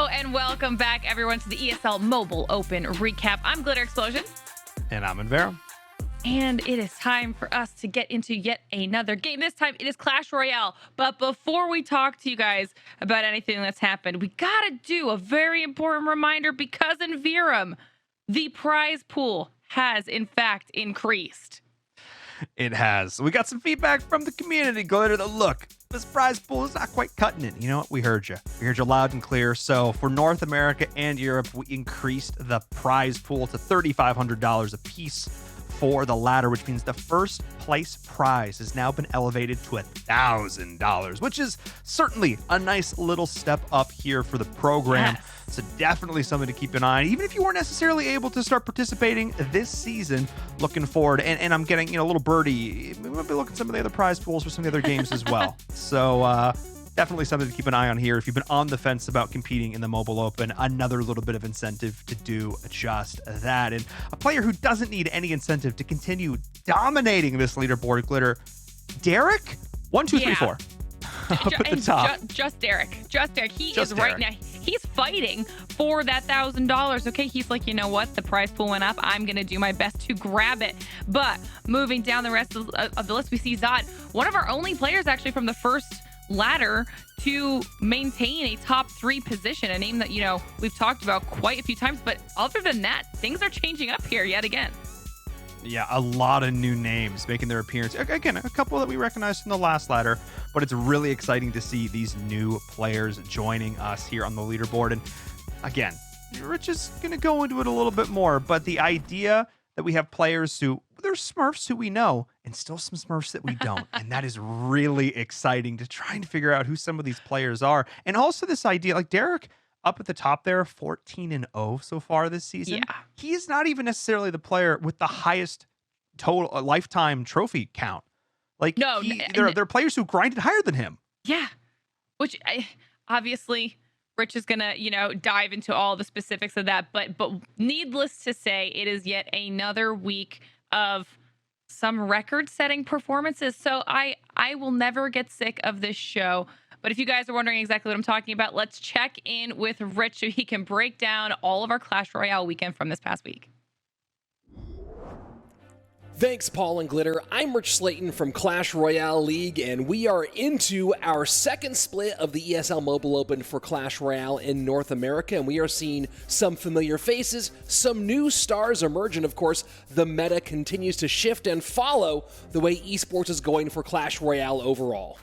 Hello and welcome back, everyone, to the ESL Mobile Open Recap. I'm Glitter Explosion. And I'm Invero. And it is time for us to get into yet another game. This time it is Clash Royale. But before we talk to you guys about anything that's happened, we gotta do a very important reminder because in Virum, the prize pool has in fact increased. It has. We got some feedback from the community, Glitter, that look, this prize pool is not quite cutting it. You know what? We heard you. We heard you loud and clear. So for North America and Europe, we increased the prize pool to $3,500 a piece for the latter, which means the first place prize has now been elevated to $1,000, which is certainly a nice little step up here for the program. Yes. So definitely something to keep an eye on, even if you weren't necessarily able to start participating this season. Looking forward, and I'm getting, a little birdie. We might be looking at some of the other prize pools for some of the other games as well. So definitely something to keep an eye on here. If you've been on the fence about competing in the Mobile Open, another little bit of incentive to do just that. And a player who doesn't need any incentive to continue dominating this leaderboard, Glitter, Derek, 1, 2, 3, 4. Up at the top. Just Derek. He Just is right Derek. now. He's fighting for that $1,000. Okay, he's like, you know what? The prize pool went up. I'm gonna do my best to grab it. But moving down the rest of the list, we see Zod, one of our only players actually from the first ladder to maintain a top 3 position, a name that we've talked about quite a few times. But other than that, things are changing up here yet again. Yeah, a lot of new names making their appearance. Again, a couple that we recognized from the last ladder, but it's really exciting to see these new players joining us here on the leaderboard. And again, Rich is going to go into it a little bit more, but the idea that we have players who, there's Smurfs who we know, and still some Smurfs that we don't. And that is really exciting to try and figure out who some of these players are. And also this idea, like Derek, up at the top there, 14-0 so far this season. Yeah. He is not even necessarily the player with the highest total lifetime trophy count. Like, No, there are players who grinded higher than him. Yeah, which obviously Rich is gonna dive into all the specifics of that, but needless to say, it is yet another week of some record-setting performances. So I will never get sick of this show. But if you guys are wondering exactly what I'm talking about, let's check in with Rich so he can break down all of our Clash Royale weekend from this past week. Thanks, Paul and Glitter. I'm Rich Slaton from Clash Royale League, and we are into our second split of the ESL Mobile Open for Clash Royale in North America, and we are seeing some familiar faces, some new stars emerge, and of course, the meta continues to shift and follow the way esports is going for Clash Royale overall.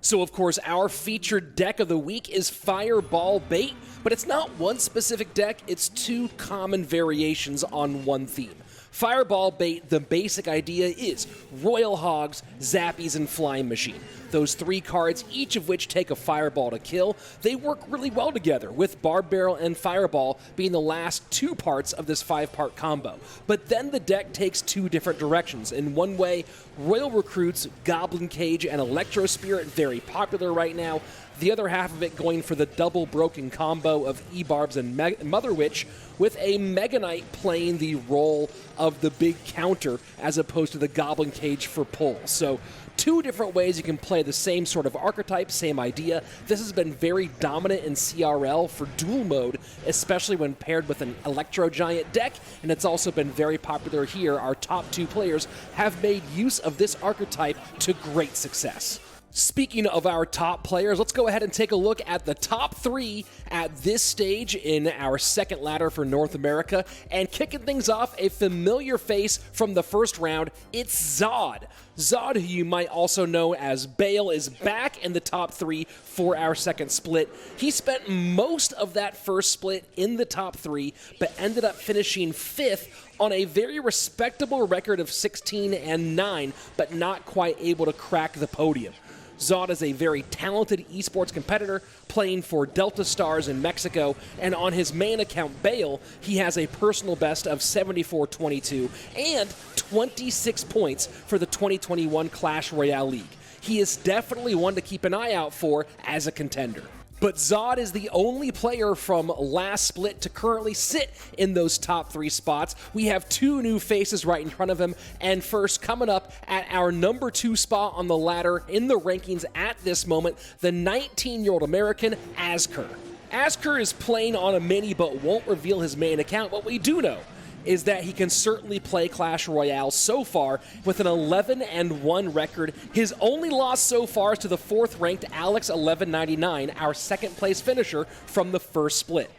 So of course, our featured deck of the week is Fireball Bait, but it's not one specific deck, it's 2 common variations on one theme. Fireball Bait, the basic idea is Royal Hogs, Zappies, and Flying Machine. Those 3 cards, each of which take a Fireball to kill, they work really well together, with Barb Barrel and Fireball being the last 2 parts of this 5-part combo. But then the deck takes 2 different directions. In one way, Royal Recruits, Goblin Cage, and Electro Spirit, very popular right now. The other half of it going for the double broken combo of E-Barbs and Mother Witch, with a Mega Knight playing the role of the big counter as opposed to the Goblin Cage for pull. So 2 different ways you can play the same sort of archetype, same idea. This has been very dominant in CRL for dual mode, especially when paired with an Electro Giant deck, and it's also been very popular here. Our top 2 players have made use of this archetype to great success. Speaking of our top players, let's go ahead and take a look at the top 3 at this stage in our second ladder for North America. And kicking things off, a familiar face from the first round, it's Zod. Zod, who you might also know as Bale, is back in the top 3 for our second split. He spent most of that first split in the top 3, but ended up finishing 5th on a very respectable record of 16-9, but not quite able to crack the podium. Zod is a very talented esports competitor playing for Delta Stars in Mexico, and on his main account, Bale, he has a personal best of 74-22 and 26 points for the 2021 Clash Royale League. He is definitely one to keep an eye out for as a contender. But Zod is the only player from last split to currently sit in those top 3 spots. We have 2 new faces right in front of him. And first, coming up at our number 2 spot on the ladder in the rankings at this moment, the 19-year-old American, Asker. Asker is playing on a mini but won't reveal his main account. What we do know is that he can certainly play Clash Royale so far with an 11-1 record. His only loss so far is to the 4th-ranked Alex 1199, our second-place finisher from the first split.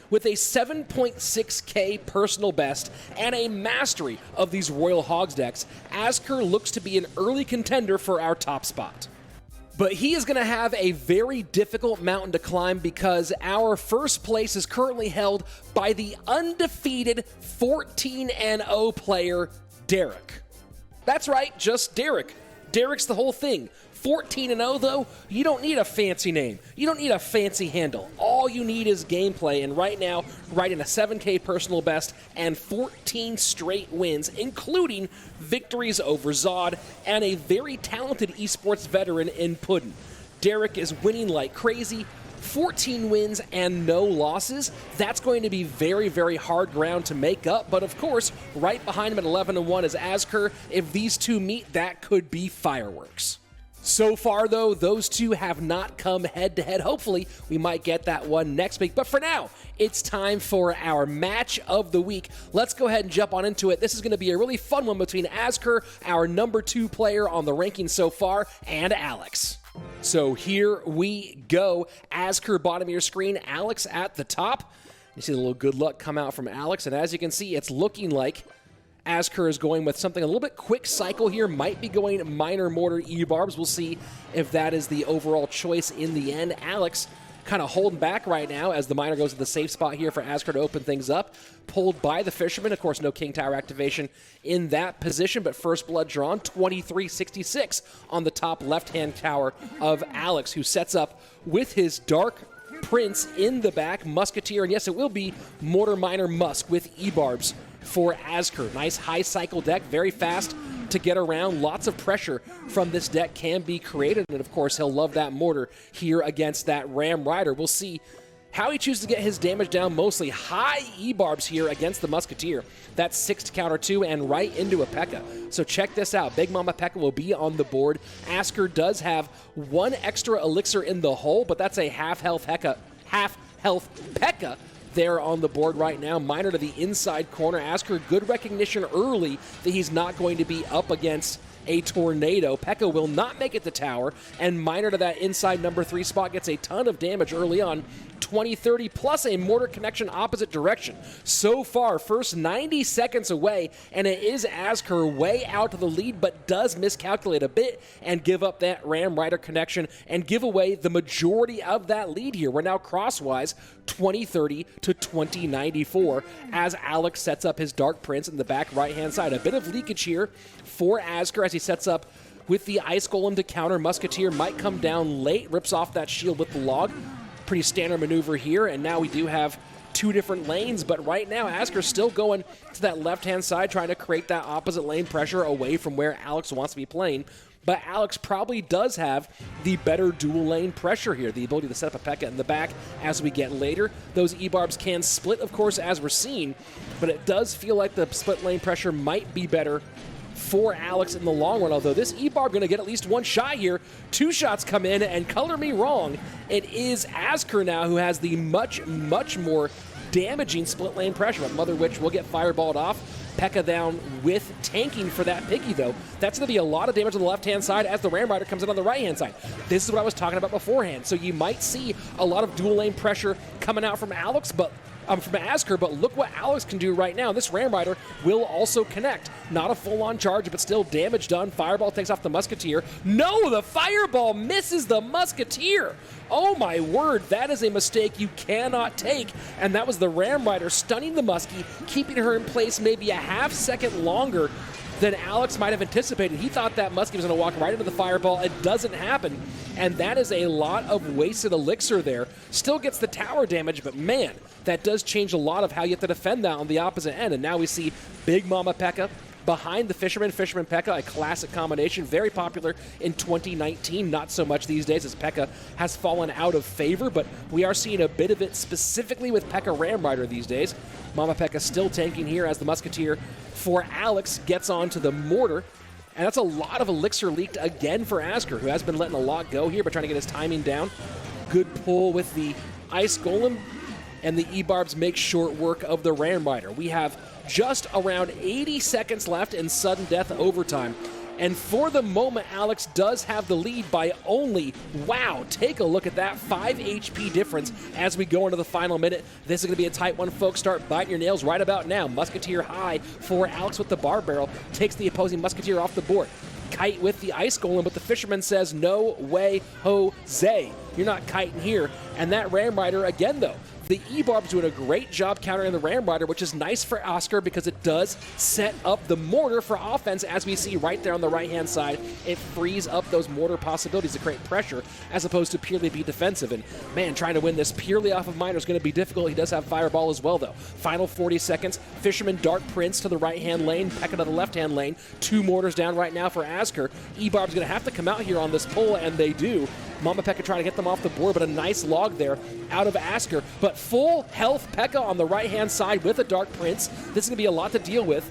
With a 7.6k personal best and a mastery of these Royal Hogs decks, Asker looks to be an early contender for our top spot. But he is going to have a very difficult mountain to climb because our first place is currently held by the undefeated 14-0 player, Derek. That's right, just Derek. Derek's the whole thing. 14-0 though, you don't need a fancy name. You don't need a fancy handle. All you need is gameplay, and right now, right in a 7k personal best and 14 straight wins, including victories over Zod and a very talented esports veteran in Puddin. Derek is winning like crazy. 14 wins and no losses. That's going to be very, very hard ground to make up, but of course, right behind him at 11-1 is Asker. If these two meet, that could be fireworks. So far, though, those two have not come head-to-head. Hopefully, we might get that one next week. But for now, it's time for our match of the week. Let's go ahead and jump on into it. This is going to be a really fun one between Asker, our number 2 player on the ranking so far, and Alex. So here we go. Asker, bottom of your screen. Alex at the top. You see the little good luck come out from Alex. And as you can see, it's looking like Asker is going with something a little bit quick cycle here, might be going Miner Mortar E-Barbs. We'll see if that is the overall choice in the end. Alex kind of holding back right now as the Miner goes to the safe spot here for Asker to open things up. Pulled by the Fisherman. Of course, no King Tower activation in that position, but first blood drawn, 2366 on the top left-hand tower of Alex, who sets up with his Dark Prince in the back, Musketeer, and yes, it will be Mortar Miner Musk with E-Barbs for Asker. Nice high cycle deck, very fast to get around. Lots of pressure from this deck can be created, and of course he'll love that mortar here against that Ram Rider. We'll see how he chooses to get his damage down, mostly high E-Barbs here against the Musketeer. That's 6 to counter 2 and right into a PEKKA. So check this out. Big Mama PEKKA will be on the board. Asker does have 1 extra elixir in the hole, but that's a half-health PEKKA there on the board right now. Miner to the inside corner. Asker, good recognition early that he's not going to be up against a tornado. PEKKA will not make it to tower, and Miner to that inside number 3 spot gets a ton of damage early on. 20-30 plus a mortar connection opposite direction. So far, first 90 seconds away, and it is Asker way out to the lead, but does miscalculate a bit and give up that Ram Rider connection and give away the majority of that lead here. We're now crosswise 20-30 to 20-94 as Alex sets up his Dark Prince in the back right-hand side. A bit of leakage here for Asker as he sets up with the Ice Golem to counter. Musketeer might come down late, rips off that shield with the log. Pretty standard maneuver here, and now we do have 2 different lanes, but right now Asker's still going to that left-hand side, trying to create that opposite lane pressure away from where Alex wants to be playing. But Alex probably does have the better dual lane pressure here, the ability to set up a PEKKA in the back as we get later. Those E-Barbs can split, of course, as we're seeing, but it does feel like the split lane pressure might be better for Alex in the long run, although this E-Barb going to get at least 1 shot here. 2 shots come in, and color me wrong, it is Asker now who has the much more damaging split lane pressure. But Mother Witch will get fireballed off. PEKKA down with tanking for that Piggy, though. That's going to be a lot of damage on the left-hand side as the Ram Rider comes in on the right-hand side. This is what I was talking about beforehand. So you might see a lot of dual lane pressure coming out from Alex, but from Asker, but look what Alex can do right now. This Ram Rider will also connect. Not a full-on charge, but still damage done. Fireball takes off the Musketeer. No, the Fireball misses the Musketeer. Oh my word, that is a mistake you cannot take. And that was the Ram Rider stunning the Muskie, keeping her in place maybe a half second longer than Alex might have anticipated. He thought that Muskie was going to walk right into the Fireball. It doesn't happen. And that is a lot of wasted elixir there. Still gets the tower damage, but man, that does change a lot of how you have to defend that on the opposite end. And now we see Big Mama PEKKA behind the Fisherman PEKKA, a classic combination, very popular in 2019, not so much these days as PEKKA has fallen out of favor, but we are seeing a bit of it specifically with PEKKA Ram Rider these days. Mama PEKKA still tanking here as the Musketeer for Alex gets onto the Mortar, and that's a lot of elixir leaked again for Asker, who has been letting a lot go here, but trying to get his timing down. Good pull with the Ice Golem, and the E-Barbs make short work of the Ram Rider. We have just around 80 seconds left in sudden death overtime. And for the moment, Alex does have the lead by only, wow, take a look at that, 5 HP difference as we go into the final minute. This is going to be a tight one, folks. Start biting your nails right about now. Musketeer high for Alex with the bar barrel. Takes the opposing Musketeer off the board. Kite with the Ice Golem, but the Fisherman says, no way, Jose. You're not kiting here. And that Ram Rider, again, though, the E-Barb's doing a great job countering the Ram Rider, which is nice for Oscar because it does set up the mortar for offense, as we see right there on the right-hand side. It frees up those mortar possibilities to create pressure as opposed to purely be defensive. And, man, trying to win this purely off of Miner is going to be difficult. He does have Fireball as well, though. Final 40 seconds. Fisherman, Dark Prince to the right-hand lane, PEKKA to the left-hand lane. 2 mortars down right now for Asker. E-Barb's going to have to come out here on this pull, and they do. Mama PEKKA trying to get them off the board, but a nice log there out of Asker. But full health PEKKA on the right-hand side with a Dark Prince. This is going to be a lot to deal with.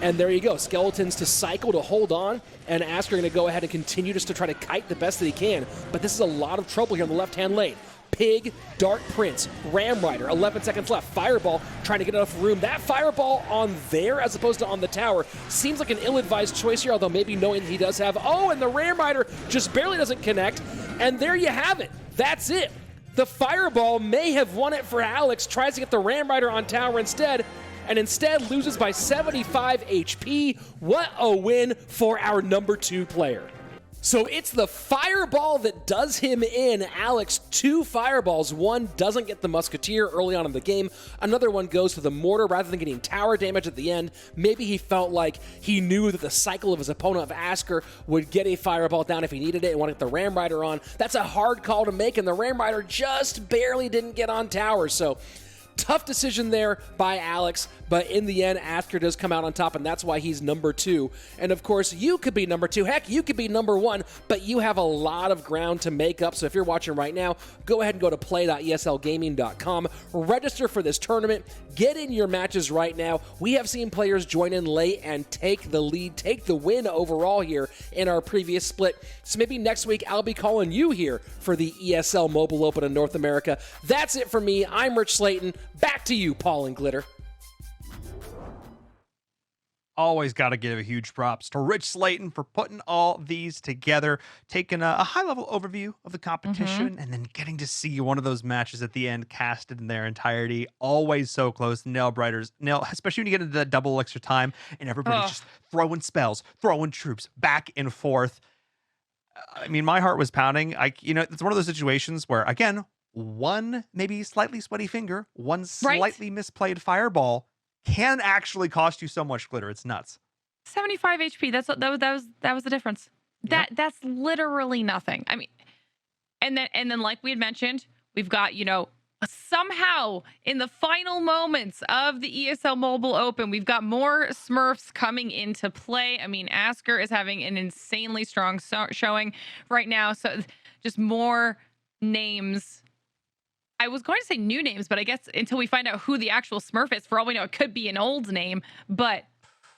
And there you go. Skeletons to cycle to hold on, and Asker going to go ahead and continue just to try to kite the best that he can. But this is a lot of trouble here in the left-hand lane. Pig, Dark Prince, Ram Rider, 11 seconds left. Fireball trying to get enough room. That Fireball on there as opposed to on the tower seems like an ill-advised choice here, although maybe knowing he does have... Oh, and the Ram Rider just barely doesn't connect. And there you have it. That's it. The Fireball may have won it for Alex. Tries to get the Ram Rider on tower instead, and instead loses by 75 HP. What a win for our number 2 player. So it's the Fireball that does him in. Alex, 2 Fireballs. One doesn't get the Musketeer early on in the game. Another one goes to the Mortar rather than getting tower damage at the end. Maybe he felt like he knew that the cycle of his opponent of Asker would get a Fireball down if he needed it and want to get the Ram Rider on. That's a hard call to make, and the Ram Rider just barely didn't get on tower. So tough decision there by Alex, but in the end, Asker does come out on top, and that's why he's number 2. And of course, you could be number 2. Heck, you could be number 1, but you have a lot of ground to make up. So if you're watching right now, go ahead and go to play.eslgaming.com, register for this tournament, get in your matches right now. We have seen players join in late and take the lead, take the win overall here in our previous split. So maybe next week, I'll be calling you here for the ESL Mobile Open in North America. That's it for me. I'm Rich Slaton. Back to you, Paul and Glitter. Always got to give a huge props to Rich Slaton for putting all these together, taking a high-level overview of the competition, and then getting to see one of those matches at the end casted in their entirety. Always so close. Nail Briters. Especially when you get into that double extra time and everybody's just throwing spells, throwing troops back and forth. I mean, my heart was pounding. It's one of those situations where, again, one maybe slightly sweaty finger, one slightly misplayed Fireball can actually cost you so much glitter. It's nuts. 75 HP. That was the difference. That's literally nothing. I mean, and then like we had mentioned, we've got, somehow in the final moments of the ESL Mobile Open, we've got more Smurfs coming into play. I mean, Asker is having an insanely strong showing right now. So just more names. I was going to say new names, but I guess until we find out who the actual Smurf is, for all we know, it could be an old name, but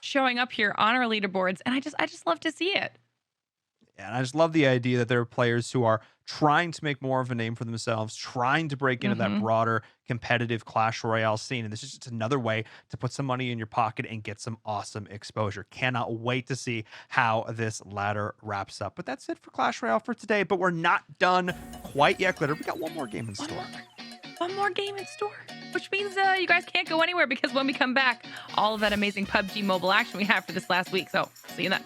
showing up here on our leaderboards, and I just love to see it. Yeah, and I just love the idea that there are players who are trying to make more of a name for themselves, trying to break into that broader competitive Clash Royale scene. And this is just another way to put some money in your pocket and get some awesome exposure. Cannot wait to see how this ladder wraps up. But that's it for Clash Royale for today. But we're not done quite yet, Glitter. We got one more game in store. One more game in store, which means you guys can't go anywhere, because when we come back, all of that amazing PUBG Mobile action we have for this last week. So see you then.